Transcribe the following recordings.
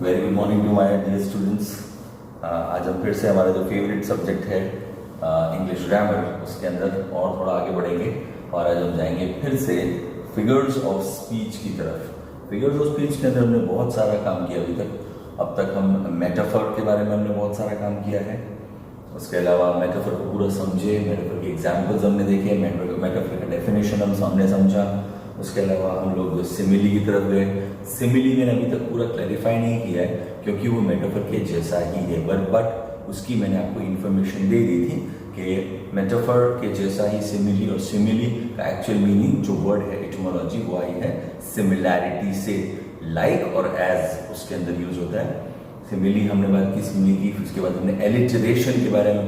Very good morning to my dear students. आज हम फिर से हमारा जो फेवरेट सब्जेक्ट है इंग्लिश ग्रामर उसके अंदर और थोड़ा आगे बढ़ेंगे और आज हम जाएंगे फिर से फिगर्स ऑफ स्पीच की तरफ। फिगर्स ऑफ स्पीच के अंदर हमने बहुत सारा काम किया अभी तक। अब तक हम मेटाफर के बारे में हमने बहुत सारा काम किया है। उसके अलावा मेटाफर को पूरा समझे, मेटाफर के एग्जाम्पल्स हमने देखे, मेटाफर का डेफिनेशन हम सामने समझा। उसके अलावा हम लोग सिमिली की तरफ गए। सिमिली मैंने अभी तक पूरा क्लैरिफाई नहीं किया है क्योंकि वो मेटाफर के जैसा ही है, बट उसकी मैंने आपको इन्फॉर्मेशन दे दी थी कि मेटाफर के जैसा ही सिमिली, और सिमिली का एक्चुअल मीनिंग जो वर्ड है एटिमोलॉजी वो आई है सिमिलैरिटी से। लाइक और एज उसके अंदर यूज होता है। सिमिली हमने बात की सिमिली की, फिर उसके बाद हमने एलिटरेशन के बारे में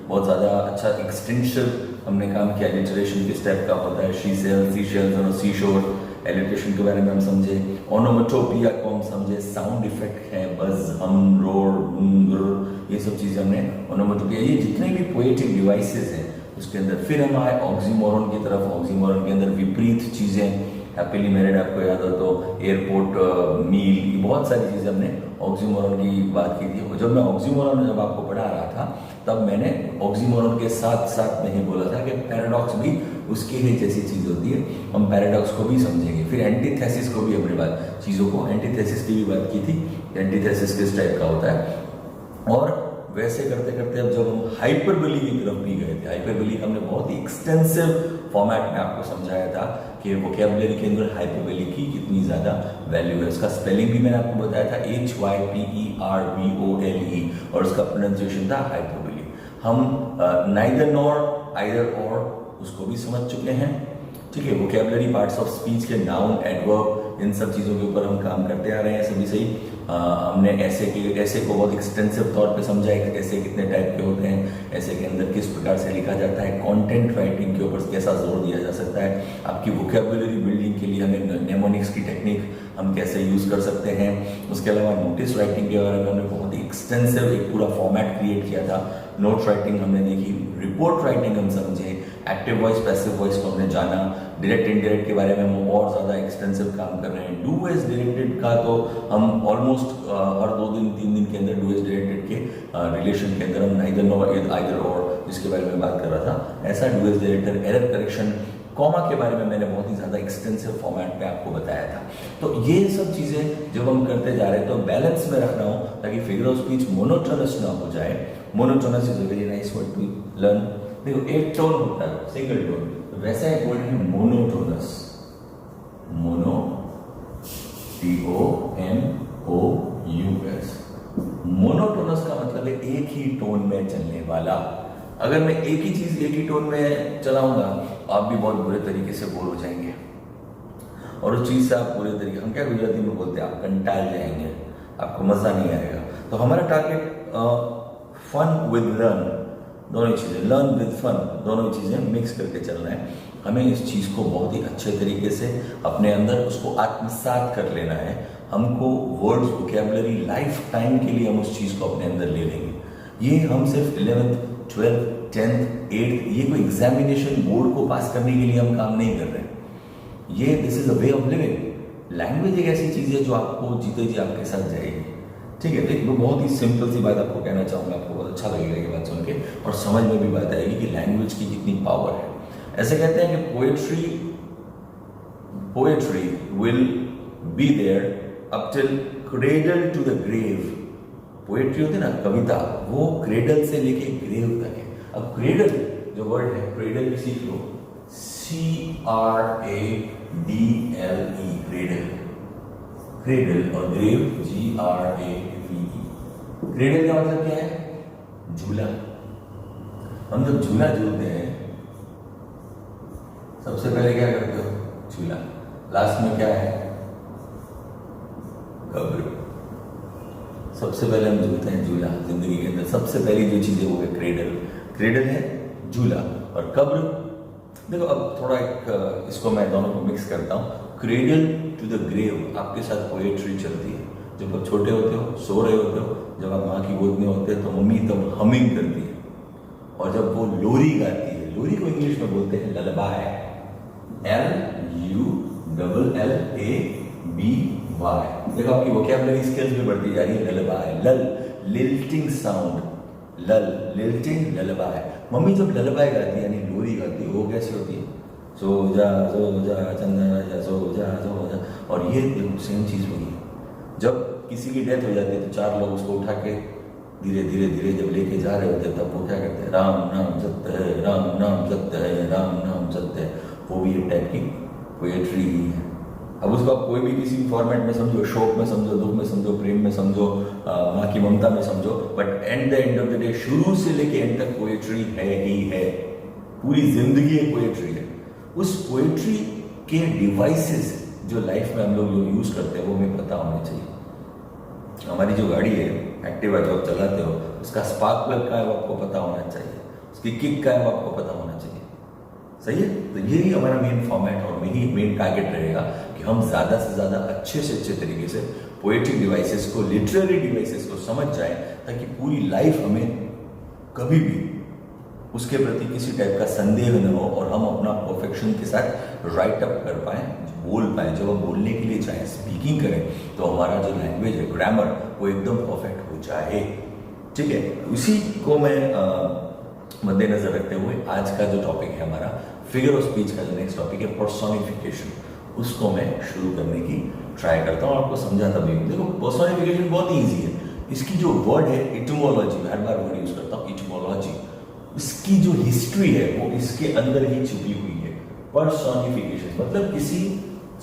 बहुत ज़्यादा अच्छा एक्सटेंसिव हमने काम किया। एलिटरेशन किस टाइप का होता है, शी सेल्स, सी शेल्स और सी शोर। एलिटरेशन के बारे में हम समझे। ओनोमेटोपिया को हम समझे, साउंड इफेक्ट है, बज, हम, रोर, ये सब चीज़ें हमने ओनोमेटोपिया, ये जितने भी पोएटिक डिवाइसेस हैं उसके अंदर। फिर हम आए ऑक्सीमोरन की तरफ। ऑक्सीमोरन के अंदर विपरीत चीज़ें, हैप्पीली मैरिड आपको याद हो तो एयरपोर्ट, मील, बहुत सारी चीज़ें हमने ऑक्सीमोरन की बात की थी। जब मैं ऑक्सीमोरन जब आपको पढ़ा रहा था तब मैंने ऑक्सीमोरन के साथ साथ में ही बोला था कि पैराडॉक्स भी उसकी ही जैसी चीज़ होती है। हम पैराडॉक्स को भी समझेंगे। फिर एंटीथेसिस को भी हमने बात, चीज़ों को एंटीथेसिस की भी बात की थी। एंटीथेसिस किस टाइप का होता है। और वैसे करते करते अब जब हम हाइपरबोली की तरफ भी गए थे, हाइपरबोली हमने बहुत ही एक्सटेंसिव फॉर्मेट में आपको समझाया था कि वोकैबुलरी के अंदर हाइपरबोली की कितनी ज़्यादा वैल्यू है। उसका स्पेलिंग भी मैंने आपको बताया था, HYPERBOLE, और उसका प्रोनाउंसिएशन था हाइपरबोली। हम नाइदर नॉर, आइदर और, उसको भी समझ चुके हैं। ठीक है, वोकैबुलरी पार्ट्स ऑफ स्पीच के नाउन, एडवर्ब, इन सब चीज़ों के ऊपर हम काम करते आ रहे हैं सभी सही। हमने ऐसे को बहुत एक्सटेंसिव तौर पे समझा है कि ऐसे कितने टाइप के होते हैं, ऐसे के अंदर किस प्रकार से लिखा जाता है, कंटेंट राइटिंग के ऊपर कैसा जोर दिया जा सकता है, आपकी वोकैबुलरी बिल्डिंग के लिए हमें नेमोनिक्स की टेक्निक हम कैसे यूज़ कर सकते हैं। उसके अलावा नोटिस राइटिंग के बारे में हमने बहुत ही एक्सटेंसिव एक पूरा फॉर्मेट क्रिएट किया था। नोट राइटिंग हमने देखी, रिपोर्ट राइटिंग हम समझे, एक्टिव वॉइस, पैसिव वॉइस को हमने जाना, डायरेक्ट इनडायरेक्ट के बारे में हम और ज़्यादा एक्सटेंसिव काम कर रहे हैं। डू एज डायरेक्टेड का तो हम ऑलमोस्ट हर 2 दिन 3 दिन के अंदर डू एज डायरेक्टेड के रिलेशन के अंदर हम नाइदर नॉर, आइदर और, जिसके बारे में बात कर रहा था, ऐसा do as directed, error correction, comma के बारे में मैंने बहुत ही ज़्यादा एक्सटेंसिव फॉर्मेट में आपको बताया था। तो ये सब चीज़ें जब हम करते जा रहे हैं तो बैलेंस में रखना हो ताकि फिगर ऑफ स्पीच मोनोटोनस ना हो जाए। Monotonous is a very nice word to learn. देखो एक टोन होता है, सिंगल टोन, तो वैसा एक वर्ड है मोनोटोनस। Mono, TONOUS। मोनोटोनस का मतलब है एक ही टोन में चलने वाला। अगर मैं एक ही चीज एक ही टोन में चलाऊंगा आप भी बहुत बुरे तरीके से बोर हो जाएंगे, और उस चीज से आप बुरे तरीके, हम क्या गुजराती में बोलते हैं, आप कंटाल जाएंगे, आपको मजा नहीं आएगा। तो हमारा टारगेट फन विद लर्न, दोनों चीजें, लर्न विद फन, दोनों चीजें मिक्स करके चलना है। हमें इस चीज को बहुत ही अच्छे तरीके से अपने अंदर उसको आत्मसात कर लेना है। हमको वर्ड्स, वोकैबुलरी लाइफ टाइम के लिए हम उस चीज को अपने अंदर ले लेंगे। ये हम सिर्फ 11th 12th 10th 8th ये कोई एग्जामिनेशन बोर्ड को पास करने के लिए हम काम नहीं कर रहे हैं। ये this is a way of living. Language एक ऐसी चीज है जो आपको जीते जी आपके साथ जाएगी। ठीक है, एक बहुत ही सिंपल सी बात आपको कहना चाहूंगा, आपको बहुत अच्छा लगेगा ये बात सुन के, और समझ में भी बात आएगी कि लैंग्वेज की कितनी पावर है। ऐसे कहते हैं कि poetry will be there up till cradle to the grave. Poetry होती है ना, कविता, वो क्रेडल से लेके ग्रेव तक है। अब क्रेडल जो वर्ड है, क्रेडल भी सीख लो, CRADLE, क्रेडल, क्रेडल, और ग्रेव GRAVE। क्रेडल का मतलब क्या है? झूला। हम जब झूला झूलते हैं सबसे पहले क्या करते हो? झूला। लास्ट में क्या है? कब्र। सबसे पहले हम झूलते हैं झूला। जिंदगी के अंदर सबसे पहली जो चीज है वो है क्रेडल। क्रेडल है झूला, और कब्र। देखो अब थोड़ा इसको मैं दोनों को मिक्स करता हूँ। क्रेडल टू द ग्रेव आपके साथ पोएट्री चलती है। जब आप छोटे होते हो, सो रहे होते हो, जब आप माँ की गोद में होते हैं तो मम्मी तब हमिंग करती है, और जब वो लोरी गाती है, लोरी को इंग्लिश में बोलते हैं ललबाय, LULLABY, बी वाई। देखो आपकी वोकैबुलरी स्किल्स भी बढ़ती जा रही है। ललबाय, लल लिल्टिंग साउंड, लल लिल्टिंग ललबाय। मम्मी जब ललबाय गाती है यानी लोरी गाती है, वो कैसी होती है? सो जा चंदा जा सो जा। और ये सेम चीज वही है। जब किसी की डेथ हो जाती है तो चार लोग उसको उठा के धीरे धीरे धीरे जब लेके जा रहे होते हैं तब वो क्या करते हैं? राम नाम सत्य है, राम नाम सत्य है, राम नाम सत्य है। वो भी एक टाइप की पोएट्री ही है। अब उसको आप कोई भी किसी भी फॉर्मेट में समझो, शोक में समझो, दुख में समझो, प्रेम में समझो, माँ की ममता में समझो, but at the end of the day शुरू से लेके एंड तक पोएट्री है ही है। पूरी जिंदगी एक पोएट्री है। उस पोएट्री के डिवाइसेस जो लाइफ में हम लोग जो यूज करते हैं वो हमें पता होना चाहिए। हमारी जो गाड़ी है एक्टिवा जो आप चलाते हो, उसका स्पार्क प्लग का है वो आपको पता होना चाहिए, उसकी किक का है वो आपको पता होना चाहिए। सही है? तो यही हमारा मेन फॉर्मेट और यही मेन टारगेट रहेगा कि हम ज्यादा से ज्यादा अच्छे से अच्छे तरीके से पोएटिक डिवाइसेस को, लिटरेरी डिवाइसेस को समझ जाए, ताकि पूरी लाइफ हमें कभी भी उसके प्रति किसी टाइप का संदेह न हो और हम अपना परफेक्शन के साथ राइट अप कर पाए, बोल पाए। जब हम बोलने के लिए चाहे स्पीकिंग करें तो हमारा जो लैंग्वेज है, ग्रामर, वो एकदम परफेक्ट हो जाए। ठीक है? उसी को मैं मद्देनजर रखते हुए आज का जो टॉपिक है हमारा फिगर ऑफ स्पीच का जो नेक्स्ट टॉपिक है पर्सोनिफिकेशन, उसको मैं शुरू करने की ट्राई करता हूँ, आपको समझाता भी हूँ। देखो पर्सोनिफिकेशन बहुत ही ईजी है। इसकी जो वर्ड है इटमोलॉजी, हर बार वर्ड यूज करता हूँ इटमोलॉजी, इसकी जो हिस्ट्री है वो इसके अंदर ही छुपी हुई है। पर्सोनिफिकेशन मतलब किसी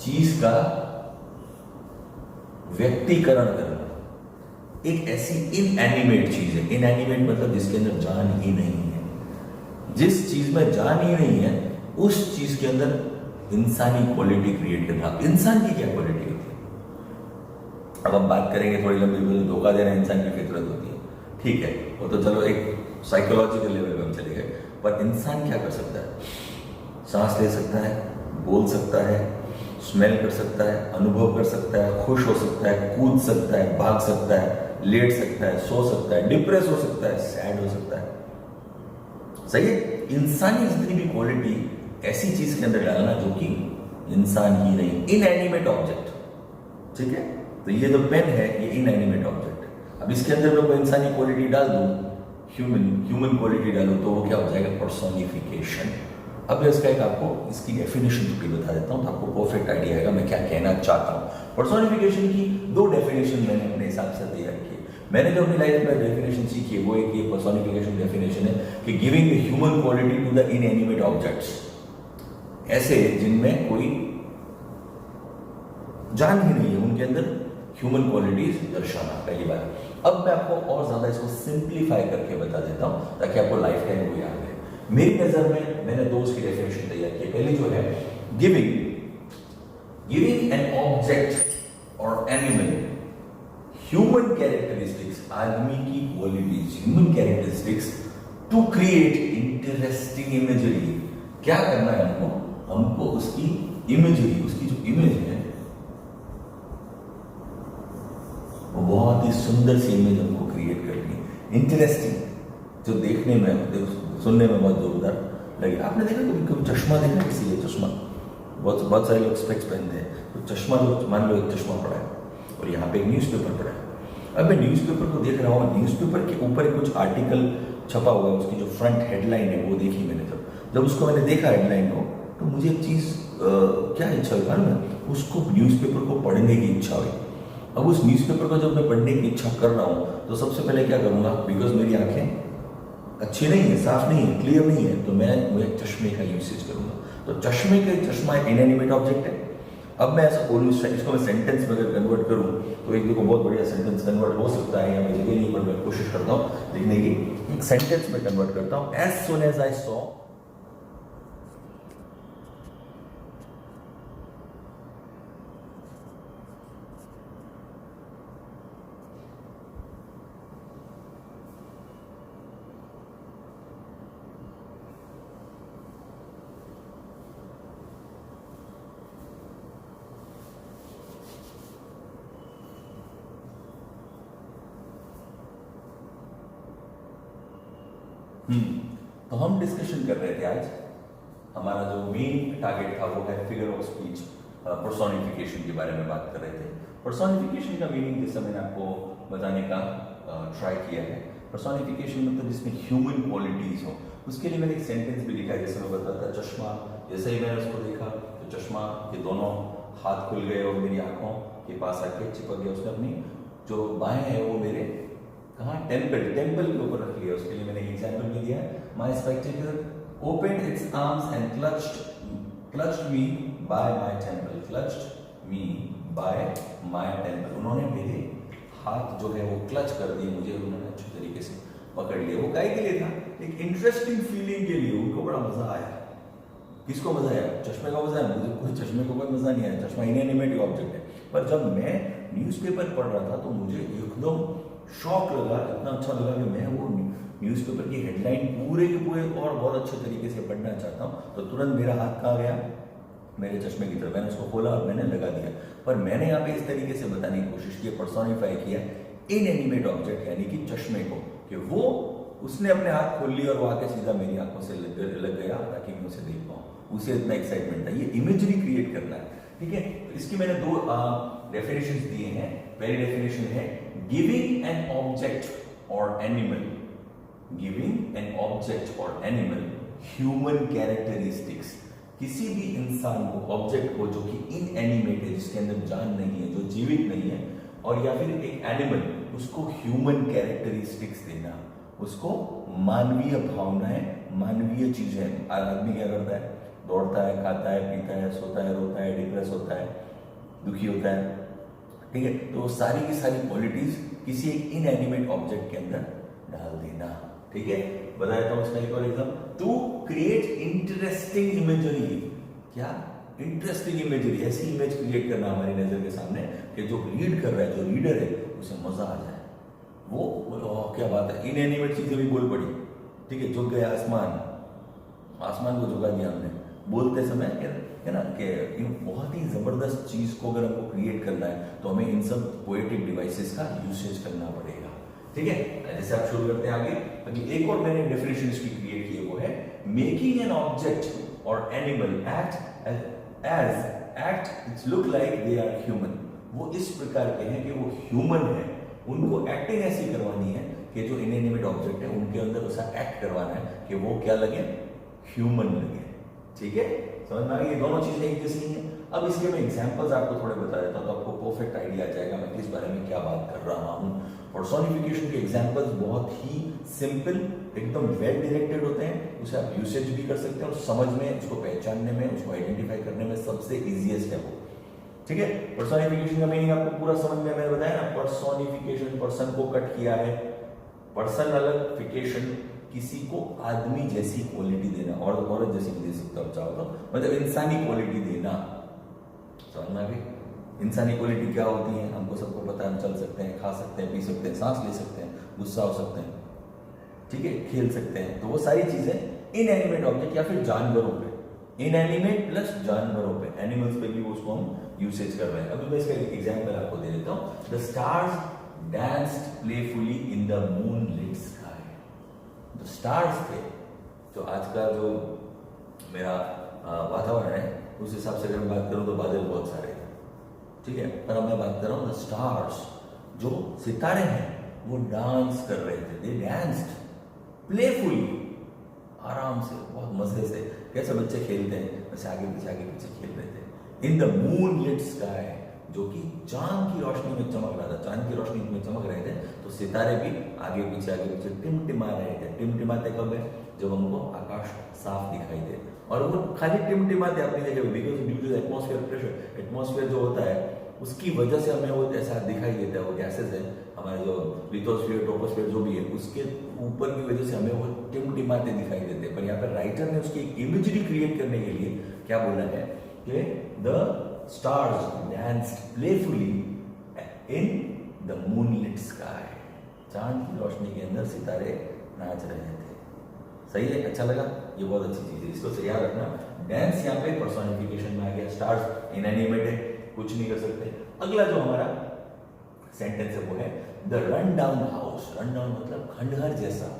चीज का व्यक्तिकरण करना। एक ऐसी इनएनिमेट चीज है, इनएनिमेट मतलब जिसके अंदर जान ही नहीं है। जिस चीज में जान ही नहीं है उस चीज के अंदर इंसानी क्वालिटी क्रिएट करना। इंसान की क्या क्वालिटी होती है? अब हम बात करेंगे थोड़ी लंबी, धोखा देना इंसान की फितरत होती है, ठीक है, वो तो चलो एक साइकोलॉजिकल लेवल पे हम चले गए। पर इंसान क्या कर सकता है? सांस ले सकता है, बोल सकता है, स्मेल कर सकता है, अनुभव कर सकता है, खुश हो सकता है, कूद सकता है, भाग सकता है, लेट सकता है, सो सकता है, डिप्रेस हो सकता है, सैड हो सकता है। सही है? इंसानी जितनी भी क्वालिटी ऐसी चीज के अंदर डालना जो कि इंसान ही नहीं, इनएनिमेट ऑब्जेक्ट। ठीक है? तो ये जो पेन है ये इनएनिमेट ऑब्जेक्ट है। अब इसके अंदर मैं कोई इंसानी क्वालिटी डाल दूं, ह्यूमन क्वालिटी डालूं, तो वो क्या हो जाएगा? पर्सोनिफिकेशन। अब मैं इसका एक आपको इसकी डेफिनेशन भी बता देता हूं तो आपको परफेक्ट आइडिया आएगा मैं क्या कहना चाहता हूं। पर्सोनिफिकेशन की दो डेफिनेशन मैंने अपने हिसाब से दे रखी है। मैंने जो अपनी लाइफ में डेफिनेशन सीखी है वो एक ये पर्सोनिफिकेशन डेफिनेशन है कि giving the human quality to the inanimate objects, ऐसे जिनमें कोई जान ही नहीं है, उनके अंदर ह्यूमन क्वालिटीज दर्शाना। पहली बात। अब मैं आपको और ज्यादा इसको सिंप्लीफाई करके बता देता हूं ताकि आपको लाइफ टाइम वो याद है। मेरी नजर में मैंने दो उसकी डेफिनेशन तैयार की। पहली जो है giving an object or animal human characteristics, आदमी की qualities, human characteristics to create interesting imagery. क्या करना है हमको उसकी इमेजरी, उसकी जो इमेज है वो बहुत ही सुंदर सी इमेज हमको क्रिएट करनी है, इंटरेस्टिंग, जो देखने में, सुनने में बहुत जोरदार लगे। आपने देखा कभी चश्मा देखा किसी ने? चश्मा बहुत सारे लोग स्पेक्स पहनते हैं, तो चश्मा जो मान लो एक चश्मा पड़ा है और यहाँ पे एक न्यूज़पेपर पड़ा है। अब मैं न्यूज़पेपर को देख रहा हूँ, न्यूज़पेपर के ऊपर कुछ आर्टिकल छपा हुआ है, उसकी जो फ्रंट हेडलाइन है वो देखी मैंने। जब उसको मैंने देखा हेडलाइन को तो मुझे एक चीज़ क्या इच्छा हुई मालूम है? उसको न्यूज़पेपर को पढ़ने की इच्छा हुई। अब उस न्यूज़पेपर को जब मैं पढ़ने की इच्छा कर रहा हूँ तो सबसे पहले क्या करूँगा, बिकॉज मेरी आंखें अच्छी नहीं है, साफ नहीं है, क्लियर नहीं है, तो मैं एक चश्मे का यूसेज करूंगा। तो चश्मा एक इनएनिमेट ऑब्जेक्ट है। अब मैं ऐसा बोलूँ, इसको मैं सेंटेंस में अगर कन्वर्ट करूँ तो एक देखो बहुत बढ़िया सेंटेंस कन्वर्ट हो सकता है, या मैं जगह नहीं, पर मैं कोशिश करता हूँ लिखने की। एक सेंटेंस में कन्वर्ट करता हूँ। As soon as I saw तो हम डिस्कशन कर रहे थे आज, हमारा जो मेन टारगेट था वो है फिगर ऑफ स्पीच। पर्सोनिफिकेशन के बारे में बात कर रहे थे। पर्सोनिफिकेशन का मीनिंग जैसा मैंने आपको बताने का ट्राई किया है, पर्सोनिफिकेशन मतलब जिसमें ह्यूमन क्वालिटीज हो। उसके लिए मैंने एक सेंटेंस भी लिखा है, जैसे मैं बताता चश्मा, जैसे ही मैंने उसको देखा तो चश्मा के दोनों हाथ खुल गए और मेरी आंखों के पास आके चिपक गया। उसने अपनी जो बाएं है वो मेरे कहाँ टेम्पल के ऊपर रख लिया। उसके लिए मैंने एग्जाम्पल भी दिया है, माई spectacle opened its arms and clutched me by my temple, clutched me by my temple। उन्होंने मेरे हाथ जो है वो क्लच कर दिए, मुझे उन्होंने अच्छी तरीके से पकड़ लिया। वो काय के लिए था? एक इंटरेस्टिंग फीलिंग के लिए। उनको बड़ा मजा आया। किसको मजा आया? चश्मे का मजा आया। मुझे कोई चश्मे को कोई मजा नहीं आया, चश्मा इनएनिमेट ऑब्जेक्ट है। पर जब मैं न्यूज़पेपर पढ़ रहा था तो मुझे एकदम शॉक लगा, इतना अच्छा लगा कि मैं वो न्यूज़पेपर की हेडलाइन पूरे के पूरे और बहुत अच्छे तरीके से पढ़ना चाहता हूँ। तो तुरंत मेरा हाथ कहाँ गया? मेरे चश्मे की तरफ। मैंने उसको खोला और मैंने लगा दिया। पर मैंने यहाँ पे इस तरीके से बताने की कोशिश की, पर्सोनिफाई किया इनएनिमेट ऑब्जेक्ट यानी कि चश्मे को, कि वो उसने अपने हाथ खोल लिए और वो आके सीधा मेरी आंखों से लग गया ताकि मैं उसे देख पाऊँ। उसे इतना एक्साइटमेंट था। ये इमेजरी क्रिएट करना है, ठीक है। तो इसकी मैंने दो डेफिनेशंस दिए हैं। पहली डेफिनेशन है giving an object or animal, giving an object or animal human characteristics. किसी भी इंसान को, ऑब्जेक्ट को जो कि इनएनिमेट है, जिसके अंदर जान नहीं है, जो जीवित नहीं है, और या फिर एक एनिमल, उसको ह्यूमन कैरेक्टरिस्टिक्स देना, उसको मानवीय भावनाएं, मानवीय चीजें। आदमी क्या करता है? दौड़ता है, खाता है, पीता है, सोता है, रोता है, डिप्रेस होता है, दुखी होता है, ठीक है। तो वो सारी की सारी क्वालिटीज किसी एक इनएनिमेट ऑब्जेक्ट के अंदर डाल देना, ठीक है। बता देता हूं इसका एक और example, to create interesting imagery. क्या? इंटरेस्टिंग इमेजरी, ऐसी इमेज क्रिएट करना हमारी नजर के सामने कि जो रीड कर रहा है, जो रीडर है, उसे मजा आ जाए। वो क्या बात है, इनएनिमेट चीजें भी बोल पड़ी, ठीक है। झुक गया आसमान, आसमान को झुका दिया हमने बोलते समय, है ना, कि बहुत ही जबरदस्त चीज को अगर हमको क्रिएट करना है तो हमें इन सब पोएटिक डिवाइसेस का यूसेज करना पड़ेगा, ठीक है। जैसे आप शुरू करते हैं आगे, अभी एक और मैंने डेफिनेशन इसकी क्रिएट की है, वो है making an object or animal act look like they are human. वो इस प्रकार के हैं कि वो ह्यूमन है, उनको एक्टिंग ऐसी करवानी है कि जो इनएनिमेट ऑब्जेक्ट है उनके अंदर ऐसा एक्ट करवाना है कि वो क्या लगे? ह्यूमन लगे, ठीक है। समझ में आ गई? ये दोनों चीजें एक जैसी हैं। अब इसके मैं एग्जांपल्स आपको थोड़े बता देता हूं तो आपको परफेक्ट आइडिया आ जाएगा मैं किस बारे में क्या बात कर रहा हूं। पर्सोनिफिकेशन के एग्जांपल्स बहुत ही सिंपल, एकदम वेल डायरेक्टेड होते हैं। उसे आप यूसेज भी कर सकते हैं और समझ में, उसको पहचानने में, उसको आइडेंटिफाई करने में सबसे इजीएस्ट है वो, ठीक है। पर्सोनिफिकेशन का मीनिंग आपको पूरा समझ में मैंने बताया ना। पर्सोनिफिकेशन, पर्सन को कट किया है, पर्सन अलग, फिकेशन किसी को आदमी जैसी क्वालिटी देना, और औरत जैसी भी दे सकते हो चाहो तो, मतलब इंसानी क्वालिटी देना। समझ में आ गई? इंसानी क्वालिटी क्या होती है हमको सबको पता है। हम चल सकते हैं, खा सकते हैं, पी सकते हैं, सांस ले सकते हैं, गुस्सा हो सकते हैं, ठीक है, खेल सकते हैं। तो वो सारी चीजें इनएनिमेट ऑब्जेक्ट या फिर जानवरों पे, इनएनिमेट प्लस जानवरों पे, एनिमल्स पे भी उसको हम यूसेज कर रहे हैं। अभी मैं इसका एक एग्जांपल आपको दे देता हूं। The stars danced playfully in the moonlit sky. जो स्टार्स थे, जो आज का जो मेरा वातावरण है उस हिसाब से अगर मैं बात करूं तो बादल बहुत सारे हैं, ठीक है। पर अब मैं बात कर रहा हूं द स्टार्स, जो सितारे हैं, वो डांस कर रहे थे। दे डांस्ड प्लेफुली, आराम से, बहुत मजे से, कैसे बच्चे खेलते हैं वैसे आगे पीछे खेल रहे थे। इन द मूनलिट स्काई, जो कि चांद की रोशनी में चमक रहा था। चांद की रोशनी में चमक रहे थे तो सितारे भी आगे पीछे टिमटिमा रहे थे। टिमटिमाते कब है? जब हमको आकाश साफ दिखाई दे। और वो खाली टिमटिमाते अपनी जगह, because due to atmosphere pressure, atmosphere जो होता है उसकी वजह से हमें वो ऐसा दिखाई देता है। वो गैसेस है हमारे, जो लिथोस्फीयर, ट्रोपोस्फीयर जो भी है, उसके ऊपर की वजह से हमें वो टिमटिमाते दिखाई देते हैं। पर यहाँ पर राइटर ने उसकी एक इमेजरी क्रिएट करने के लिए क्या बोला है कि the stars danced playfully in the moonlit sky. चांद की रोशनी के अंदर सितारे नाच रहे थे। सही है? अच्छा लगा? ये बहुत अच्छी चीज है, इसको याद रखना। डांस यहाँ पे पर्सोनिफिकेशन में आ गया। स्टार्स इनएनिमेट है, कुछ नहीं कर सकते। अगला जो हमारा सेंटेंस है वो है the run down house. Run down मतलब खंडहर जैसा,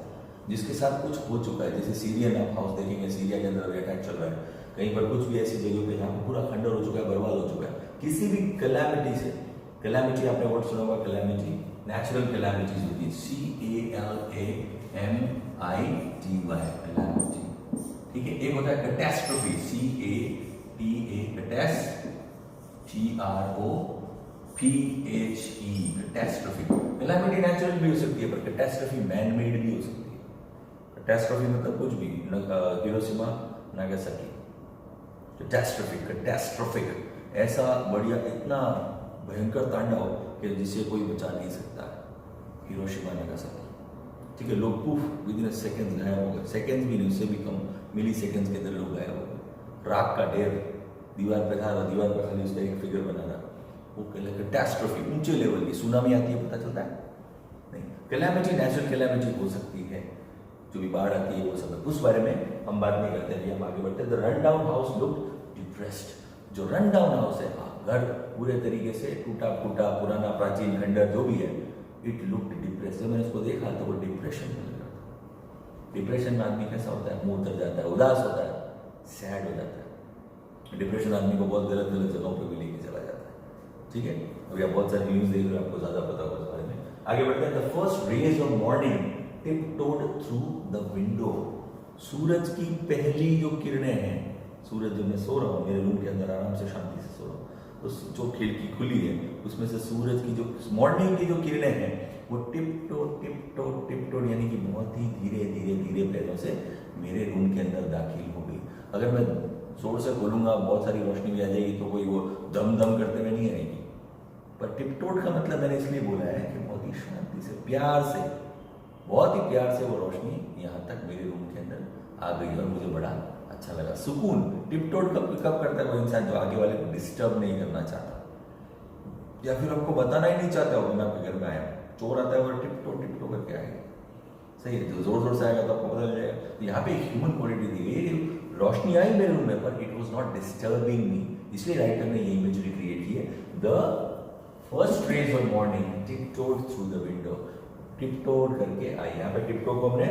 जिसके साथ कुछ हो चुका है। जैसे सीरियन आप हाउस देखेंगे, सीरिया के अंदर अटैक चल रहा है, कहीं पर कुछ भी ऐसी जगह पे जहाँ पे पूरा खंडर हो चुका है, बर्बाद हो चुका है, किसी भी कैलामिटी से, कैलामिटी आपने वर्ड सुना होगा, कैलामिटी, नेचुरल कैलामिटीज होती है, CALAMITY, कैलामिटी, ठीक है। एक होता है catastrophe, CATASTROPHE, catastrophe. Calamity natural भी हो सकती है, पर कैटास्ट्रोफी मैन मेड भी हो सकती है। कैटास्ट्रोफी मतलब कुछ भी, हिरोशिमा नागासाकी, कैटास्ट्रोफिक, ऐसा बढ़िया, इतना भयंकर तांडव कि जिसे कोई बचा नहीं सकता है, हिरोशिमा नागासाकी, ठीक है। लोग पूफ विद इन सेकंड्स गायब हो गए, सेकंड्स भी नहीं, उससे भी कम, मिली सेकंड्स के अंदर लोग गायब हो गए। राख का ढेर दीवार पे था, दीवार पे खाली उसका एक फिगर बना था, वो कैटास्ट्रोफी, ऊंचे लेवल की सुनामी आती है, पता चलता है नहीं। कैलामिटी नेचुरल कैलामिटी हो सकती है, जो भी बाढ़ आती है वो सब, उस बारे में हम बात नहीं करते हैं, हम आगे बढ़ते हैं। The run down house looked depressed, जो रन डाउन हाउस है, घर पूरे तरीके से टूटा फूटा, पुराना, प्राचीन खंडर जो भी है, इट लुक्ड डिप्रेस्ड। जब मैंने उसको देखा तो वो डिप्रेशन में लगा। डिप्रेशन में आदमी कैसा होता है, मुंह उतर जाता है, उदास होता है, सैड हो जाता है। डिप्रेशन आदमी को बहुत गलत गलत जगहों पे भी लेके चला जाता है, ठीक है। अभी आप बहुत सारे न्यूज देख रहे हो, आपको ज्यादा पता होगा इस बारे में। आगे बढ़ते हैं। The first rays of morning tiptoed through the window, सूरज की पहली जो किरणें हैं, सूरज जब मैं सो रहा हूँ मेरे रूम के अंदर आराम से शांति से सो रहा हूँ, तो जो खिड़की खुली है उसमें से सूरज की जो मॉर्निंग की जो किरणें हैं वो टिपटोड यानी कि बहुत ही धीरे धीरे धीरे पैरों से मेरे रूम के अंदर दाखिल हो गई। अगर मैं जोर से खोलूंगा बहुत सारी रोशनी भी आ जाएगी, तो कोई वो दम दम करते हुए नहीं आएगी। पर टिपटोड का मतलब मैंने इसलिए बोला है कि बहुत ही शांति से, प्यार से, बहुत ही प्यार से वो रोशनी यहाँ तक मेरे रूम के अंदर आ गई और मुझे बड़ा अच्छा लगा, सुकून। टिपटोड कब करता है वो इंसान जो आगे वाले को डिस्टर्ब नहीं करना चाहता, या फिर आपको बताना ही नहीं चाहता हो कि मैं आपके घर में आया हूँ। चोर आता है और टिपटो करके आएगा, सही है, जो जोर जोर से आएगा तो आपको पता चल जाएगा। तो यहाँ पे ह्यूमन क्वालिटी दी गई, रोशनी आई मेरे रूम में, पर it was not disturbing me, इसलिए राइटर ने ये इमेजरी क्रिएट की है। The first rays of morning tiptoed through the window, tiptoed करके आई। यहाँ पे टिपटो को हमने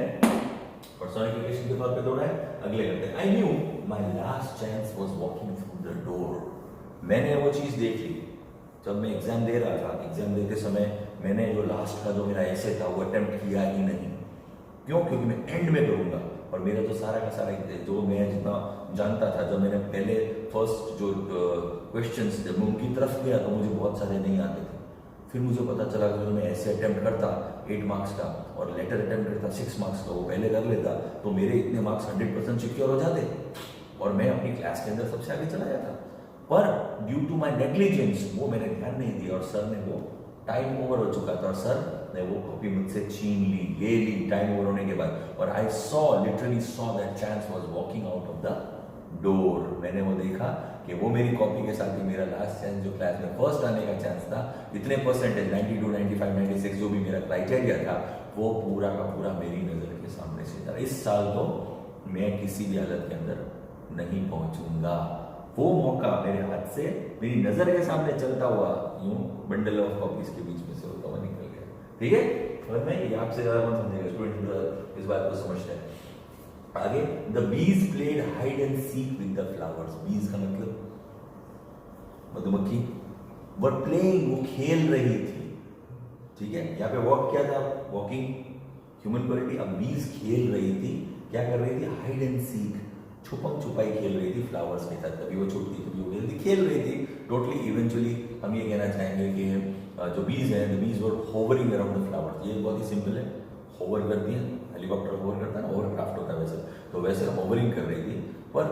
पर्सोनिफिकेशन के तौर पे जोड़ा है। अगले करते हैं। I knew my last chance was walking through the door, मैंने वो चीज देख ली जब मैं एग्जाम दे रहा था। एग्जाम देते समय मैंने जो लास्ट का जो मेरा ऐसे था वो अटेम्प्ट किया ही नहीं। क्यों? क्योंकि मैं एंड में करूंगा, और मेरा तो सारा का सारा जो मैं जितना जानता था, जब मैंने पहले फर्स्ट जो क्वेश्चंस जब मैं उनकी तरफ गया तो मुझे बहुत सारे नहीं आते थे। फिर मुझे पता चला कि मैं ऐसे अटेम्प्ट करता 8 मार्क्स का और लेटर अटेम्प्ट करता 6 मार्क्स का, वो पहले कर लेता तो मेरे इतने मार्क्स 100% सिक्योर हो जाते और मैं अपनी क्लास के अंदर सबसे आगे चला जाता। पर ड्यू टू माई नेग्लिजेंस वो मैंने ध्यान नहीं दिया और सर ने वो टाइम ओवर हो चुका था और सर ने वो कॉपी मुझसे छीन ली, ले ली टाइम ओवर होने के बाद। और I literally saw that chance was walking out of the door. मैंने वो देखा कि वो मेरी कॉपी के साथ ही मेरा लास्ट चांस जो क्लास में फर्स्ट आने का चांस था, इतने परसेंटेज 92, 95, 96 जो भी मेरा क्राइटेरिया था, वो पूरा का पूरा मेरी नजर के सामने से था। इस साल तो मैं किसी भी हालत के अंदर नहीं पहुंचूंगा। वो मौका मेरे हाथ से मेरी नजर के सामने चलता हुआ यूं बंडल ऑफ कॉपीज के बीच में से होता हुआ निकल गया। ठीक है, समझ में? ये आपसे ज्यादा कौन समझेगा, स्टूडेंट इस बात को समझते हैं। आगे, the bees played hide and seek with the flowers. बीज का मतलब मधुमक्खी, वर प्लेइंग, वो खेल रही थी। ठीक है, यहाँ पे वॉक क्या था, वॉकिंग ह्यूमन क्वालिटी। अब बीज खेल रही थी, क्या कर रही थी, हाइड एंड सीक, छुपम छुपाई खेल रही थी फ्लावर्स के साथ। कभी वो छुपती, कभी वो खेल रही थी। टोटली इवेंचुअली हम ये कहना चाहेंगे कि जो बीज है, the bees were hovering around the flowers. ये बहुत ही सिंपल है, होवर करती है, हेलीकॉप्टर होवर करता है ना, होवरक्राफ्ट होता है वैसे, तो वैसे होवरिंग कर रही थी। पर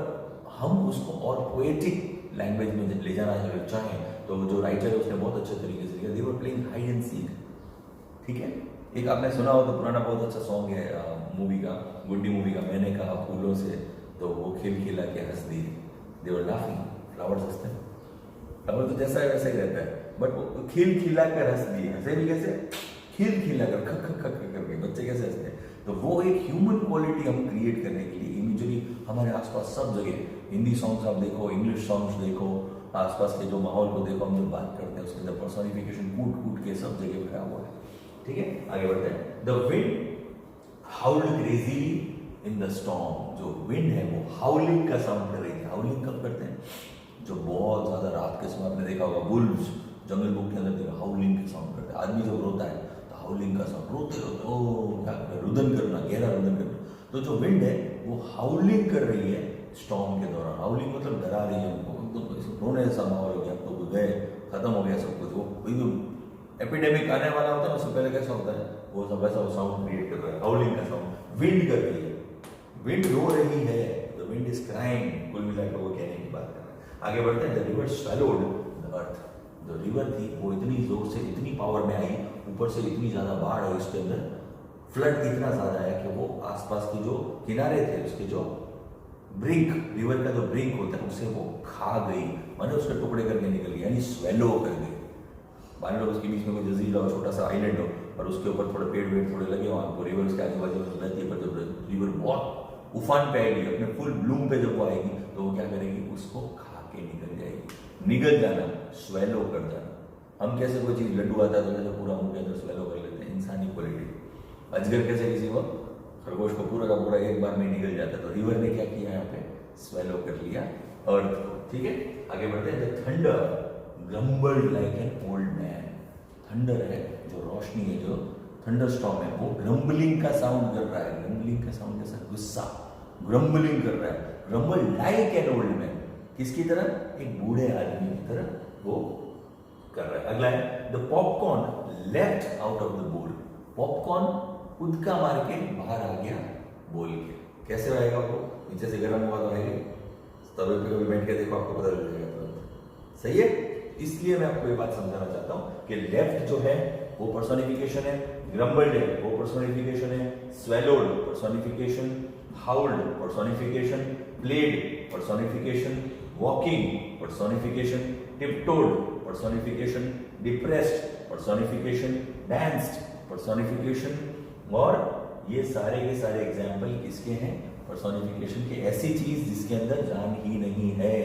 हम उसको और पोएटिक लैंग्वेज में ले जाना चाहें तो जो राइटर है उसने बहुत अच्छे तरीके से लिखा, they were playing hide and seek. ठीक है, एक आपने सुना हो तो पुराना बहुत अच्छा सॉन्ग है मूवी का, गुड्डी मूवी का, मैंने कहा फूलों से तो वो खिल खिला के हंस दी, दे वर लाफिंग। फ्लावर्स हंसते हैं, फ्लावर तो जैसा है वैसा ही रहता है, बट वो खिल खिला कर हंस दी। हंसे भी कैसे, खिल खिला कर, खक खक खक करके बच्चे कैसे हंसते हैं। तो वो एक ह्यूमन क्वालिटी हम क्रिएट करने के लिए इमेजरी हमारे आसपास सब जगह, हिंदी सॉन्ग्स आप देखो, इंग्लिश सॉन्ग्स देखो, आसपास के जो माहौल को देखो, हम जब बात करते हैं उसके अंदर पर्सोनिफिकेशन कूट कूट के सब जगह भरा हुआ है। ठीक है, आगे बढ़ते हैं। The wind howled crazily in the storm. जो विंड है वो हाउलिंग का साउंड कर रही थी, हाउलिंग कब करते हैं? जो बहुत ज़्यादा रात के समय आपने देखा होगा वुल्व्स जंगल बुक के अंदर देखा हाउलिंग के साउंड करते हैं। आदमी जब रोता है तो हाउलिंग का साउंड, रोते रोते ओ क्या कर रुदन करना, गहरा रुदन करना। तो जो विंड है वो हाउलिंग कर रही है स्टॉर्म के दौरान। हाउलिंग मतलब डरा रही है उनको, एकदम रोने जैसा माहौल हो गया, अब तो गए खत्म हो गया सब कुछ। वो एपिडेमिक आने वाला होता है उससे पहले कैसा होता है वो सब वैसा साउंड क्रिएट कर रहा है, हाउलिंग का साउंड विंड कर रही है। विंड रो रही है, द विंड इज क्राइंग, कुल मिलाकर वो कहने की बात कर रहे हैं। आगे बढ़ते हैं। The river swallowed the earth. जो रिवर थी वो इतनी जोर से इतनी पावर में आई, ऊपर से इतनी ज्यादा बाढ़ है उसके अंदर, फ्लड इतना ज्यादा है कि वो आसपास की जो किनारे थे उसके जो ब्रिंक, रिवर का जो ब्रिंक होता है उसे वो खा गई, माने उसके टुकड़े करके निकल गई, यानी स्वेलो कर गई। मान लो उसके बीच में कोई जजीरा हो, छोटा सा आइलैंड हो और उसके ऊपर थोड़े पेड़ वेड़ थोड़े लगे हो, आपको रिवर उसके आजू बाजू में रहती है, पर जब रिवर बहुत उफान पे आएगी, अपने फुल ब्लूम पे जब वो आएगी तो वो क्या करेगी, उसको खा के निकल जाएगी। निकल जाना, स्वेलो कर जाना। हम कैसे कोई चीज लड्डू आता है तो पूरा मुंह के अंदर स्वेलो कर लेते हैं, इंसानी क्वालिटी। अजगर कैसे किसी को, खरगोश को पूरा का पूरा एक बार में निकल जाता है, तो रिवर ने क्या किया यहाँ पे, स्वेलो कर लिया अर्थ को। ठीक है, आगे बढ़ते हैं। Thunder grumbled like an old man. Thunder है जो रोशनी है, जो थंडर स्टॉर्म है, वो ग्रम्बलिंग का साउंड कर रहा है। ग्रम्बलिंग का साउंड जैसा गुस्सा, ग्रम्बलिंग कर रहा है। Grumble like an old man, किसकी तरह, एक बूढ़े आदमी की तरह वो कर रहा है। अगला है the popcorn left out of the बोल। पॉपकॉर्न उदका मार के बाहर आ गया बोल के। कैसे आएगा वो, नीचे से गर्म हुआ तो आएगा, तवे पे कभी बैठ के देखो आपको पता चल जाएगा तुरंत। सही है, इसलिए मैं आपको ये बात समझाना चाहता हूं कि लेफ्ट जो है वो पर्सोनिफिकेशन है, ग्रम्बल्ड है वो पर्सोनिफिकेशन है, swallowed personification, howled personification, played personification, walking personification, tiptoed personification, depressed personification, danced personification. और ये सारे के सारे एग्जाम्पल किसके हैं, पर्सोनिफिकेशन के। ऐसी चीज जिसके अंदर जान ही नहीं है,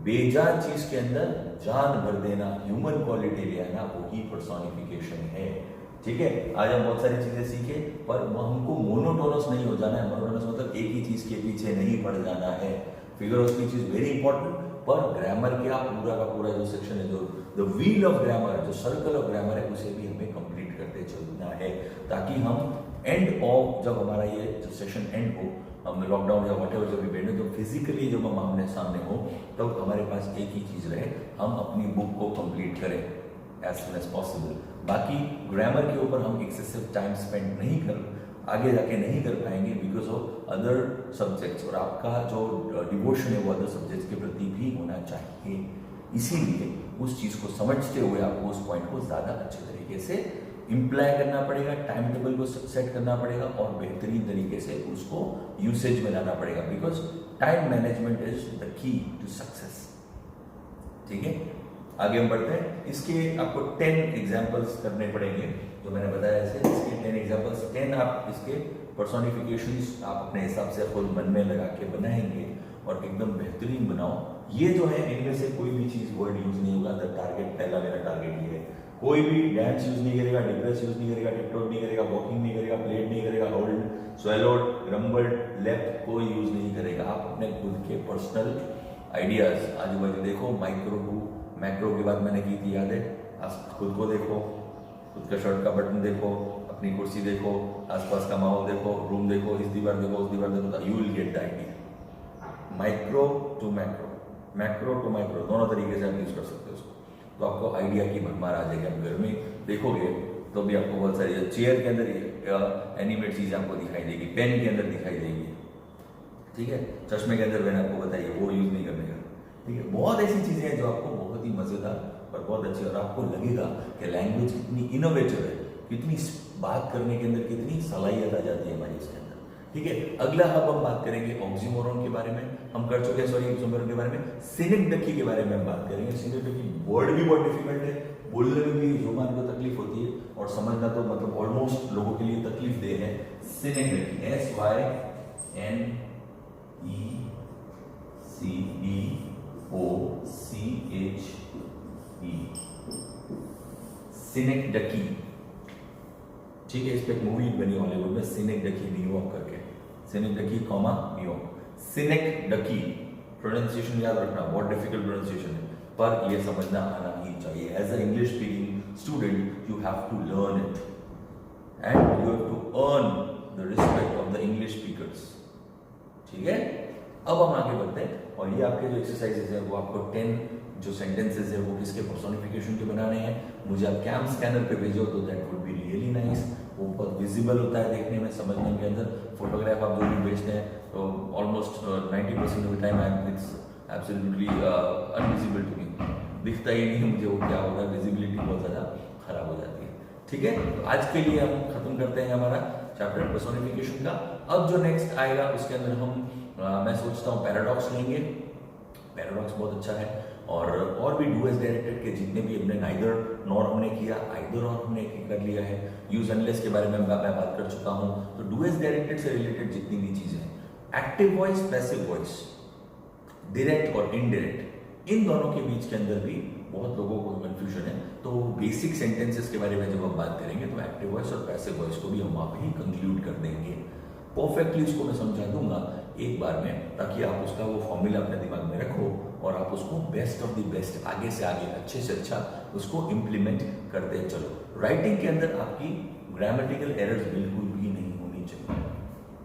बेजान चीज के अंदर जान भर देना, ह्यूमन क्वालिटी ले आना, वही पर्सोनिफिकेशन है। ठीक है, आज हम बहुत सारी चीजें सीखे, पर हमको मोनोटोनस नहीं हो जाना है। मोनोटोनस मतलब एक ही चीज के पीछे नहीं पड़ जाना है। Figure of speech is very important, पर ग्रामर का पूरा जो सेक्शन है, जो द व्हील ऑफ ग्रामर, जो सर्कल ऑफ ग्रामर है, उसे भी हमें कंप्लीट करते चलना है, ताकि हम एंड ऑफ, जब हमारा ये जो सेशन एंड हो, हम लॉकडाउन या वॉट एवर जब भी बैठे, तो फिजिकली जब हम आमने सामने हो, तब तो हमारे पास एक ही चीज रहे, हम अपनी बुक को कंप्लीट करें एज सुन एज पॉसिबल। बाकी ग्रामर के ऊपर हम एक्सेसिव टाइम स्पेंड नहीं कर, आगे जाके नहीं कर पाएंगे बिकॉज ऑफ अदर सब्जेक्ट्स, और आपका जो डिवोशन है वो अदर सब्जेक्ट्स के प्रति भी होना चाहिए। इसीलिए उस चीज को समझते हुए आपको उस पॉइंट को ज्यादा अच्छे तरीके से इम्प्लाई करना पड़ेगा, टाइम टेबल को सेट करना पड़ेगा और बेहतरीन तरीके से उसको यूसेज में लाना पड़ेगा, because time management is the key to success. ठीक है, आगे हम बढ़ते हैं। इसके आपको 10 एग्जांपल्स करने पड़ेंगे, जो मैंने बताया ऐसे। इसके 10 एग्जांपल्स, 10 आप इसके पर्सोनिफिकेशंस आप अपने हिसाब से खुद मन में लगा के बनाएंगे और एकदम बेहतरीन बनाओ। ये जो है, इनमें से कोई भी चीज वर्ड यूज नहीं होगा। द टारगेट, पहला मेरा टारगेट ये है, कोई भी डांस यूज नहीं करेगा, डिप्रेस यूज नहीं करेगा, टिकटॉक नहीं करेगा, वॉकिंग नहीं करेगा, प्लेट नहीं करेगा, होल्ड, स्वेलोड, ग्रम्बल्ड, लेफ्ट कोई यूज नहीं करेगा। आप अपने खुद के पर्सनल आइडियाज आजू बाजू देखो। माइक्रो टू मैक्रो की बात मैंने की थी, याद है? आप खुद को देखो, खुद का शर्ट का बटन देखो, अपनी कुर्सी देखो, आसपास का माहौल देखो, रूम देखो, इस दीवार देखो, उस दीवार देखो, you will get the idea. Micro to macro, macro to micro, दोनों तरीके से आप यूज कर सकते हो उसको, तो आपको आइडिया की भरमार आ जाएगी। आप घर में देखोगे तो भी आपको बहुत सारी, चेयर के अंदर एनिमेट चीजें आपको दिखाई देगी, पेन के अंदर दिखाई देगी, ठीक है, चश्मे के अंदर मैंने आपको बताइए वो यूज नहीं करने का। ठीक है, बहुत ऐसी चीजें हैं जो आपको बहुत ही मजेदार और बहुत अच्छी, और आपको लगेगा कि लैंग्वेज कितनी इनोवेटिव है, कितनी बात करने के अंदर कितनी सलाहियत आ जाती है हमारी इसके अंदर। ठीक है, अगला अब हम बात करेंगे ऑक्सीमोरॉन के बारे में, हम कर चुके हैं, सॉरी ऑक्सीमोरॉन के बारे में। सिनेक्डकी के बारे में हम बात करेंगे। सिनेक्डकी वर्ड भी बहुत डिफिकल्ट है, बोलने में भी जुबान को तकलीफ होती है, और समझना तो मतलब ऑलमोस्ट लोगों के लिए तकलीफ दे है। सिनेक्डकी, SYNECDOCHE, सिनेक्डकी। ठीक है, इस पे एक मूवी बनी हॉलीवुड में, सिनेक्डकी न्यूयॉर्क करके, सिनेक्डकी कॉमा न्यूयॉर्क। सिनेक्डकी, प्रोनाउंसिएशन याद रखना, बहुत डिफिकल्ट प्रोनाउंसिएशन है, पर ये समझना आना ही चाहिए। As a English speaking student you have to learn it and you have to earn the respect of the English speakers. ठीक है, अब हम आगे बढ़ते हैं और ये आपके जो एक्सरसाइजेस है वो आपको 10 जो सेंटेंसेस है वो किसके पर्सोनिफिकेशन के बनाने हैं, मुझे आप कैम स्कैनर पे भेजो तो that would be really nice. वो बहुत विजिबल होता है देखने में, समझने के अंदर। फोटोग्राफ आप जो भी भेजते हैं तो almost 90% of the time it's absolutely invisible to me, दिखता ही नहीं मुझे वो क्या होता है, विजिबिलिटी बहुत ज़्यादा खराब हो जाती है। ठीक है, तो आज के लिए हम खत्म करते हैं हमारा चैप्टर पर्सोनिफिकेशन का। अब जो नेक्स्ट आएगा उसके अंदर हम मैं सोचता हूँ पैराडॉक्स लेंगे। पैराडॉक्स बहुत अच्छा है, और भी डू एज डायरेक्टेड के जितने भी हमने नाइदर नॉर हमने किया, आइदर और हमने कर लिया है, यूज अनलेस के बारे में मैं बात कर चुका हूँ। तो डू एज डायरेक्टेड से रिलेटेड जितनी भी चीजें हैं, active voice, passive voice, direct और इनडायरेक्ट, इन दोनों के बीच के अंदर भी बहुत लोगों को कंफ्यूजन है। तो बेसिक सेंटेंसेस के बारे में जब हम बात करेंगे तो एक्टिव वॉइस और पैसिव वॉइस को भी हम वहां पे ही कंक्लूड कर देंगे। परफेक्टली उसको मैं समझा दूंगा एक बार में, ताकि आप उसका वो फॉर्मूला अपने दिमाग में रखो और आप उसको बेस्ट ऑफ द बेस्ट, आगे से आगे, अच्छे से अच्छा उसको इंप्लीमेंट करते चलो। राइटिंग के अंदर आपकी ग्रामेटिकल एरर्स बिल्कुल भी नहीं होनी चाहिए।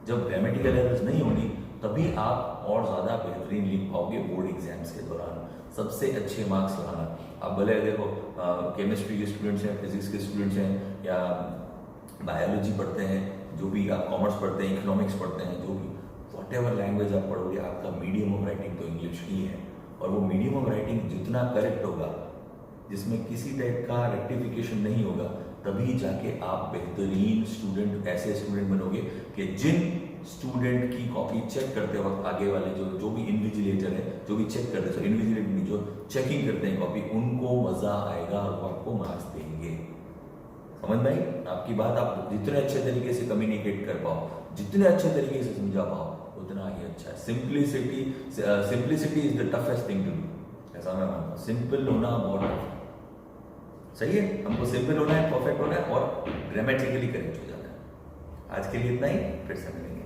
जब ग्रामेटिकल एरर्स नहीं होगी तभी आप और ज्यादा बेहतरीन लिख पाओगे बोर्ड एग्जाम्स के दौरान, सबसे अच्छे मार्क्स लाना। आप भले देखो केमिस्ट्री के स्टूडेंट्स हैं, फिजिक्स के स्टूडेंट्स हैं, या बायोलॉजी पढ़ते हैं, जो भी आप कॉमर्स पढ़ते हैं, इकोनॉमिक्स पढ़ते हैं, जो भी वॉट एवर लैंग्वेज आप पढ़ोगे, आपका मीडियम ऑफ राइटिंग तो इंग्लिश ही है। और वो मीडियम ऑफ राइटिंग जितना करेक्ट होगा, जिसमें किसी टाइप का रेक्टिफिकेशन नहीं होगा, तभी जाके आप बेहतरीन स्टूडेंट, ऐसे स्टूडेंट बनोगे कि जिन स्टूडेंट की कॉपी चेक करते वक्त आगे वाले जो भी इन्विजिलेटर है, जो भी चेक करते हैं, इन्विजिलेटर नहीं, जो चेकिंग करते हैं कॉपी, उनको मजा आएगा और वो आपको मार्क्स देंगे। समझ में आई आपकी बात? आप जितने अच्छे तरीके से कम्युनिकेट कर पाओ, जितने अच्छे तरीके से समझा पाओ, उतना ही अच्छा है। Simplicity is the toughest thing to do, ऐसा मैं मानता हूँ। सिंपल होना बहुत टफ है, सही है। हमको सिंपल होना है, परफेक्ट होना है और ग्रामेटिकली करेक्ट हो जाना है। आज के लिए इतना ही, फिर से मिलेंगे।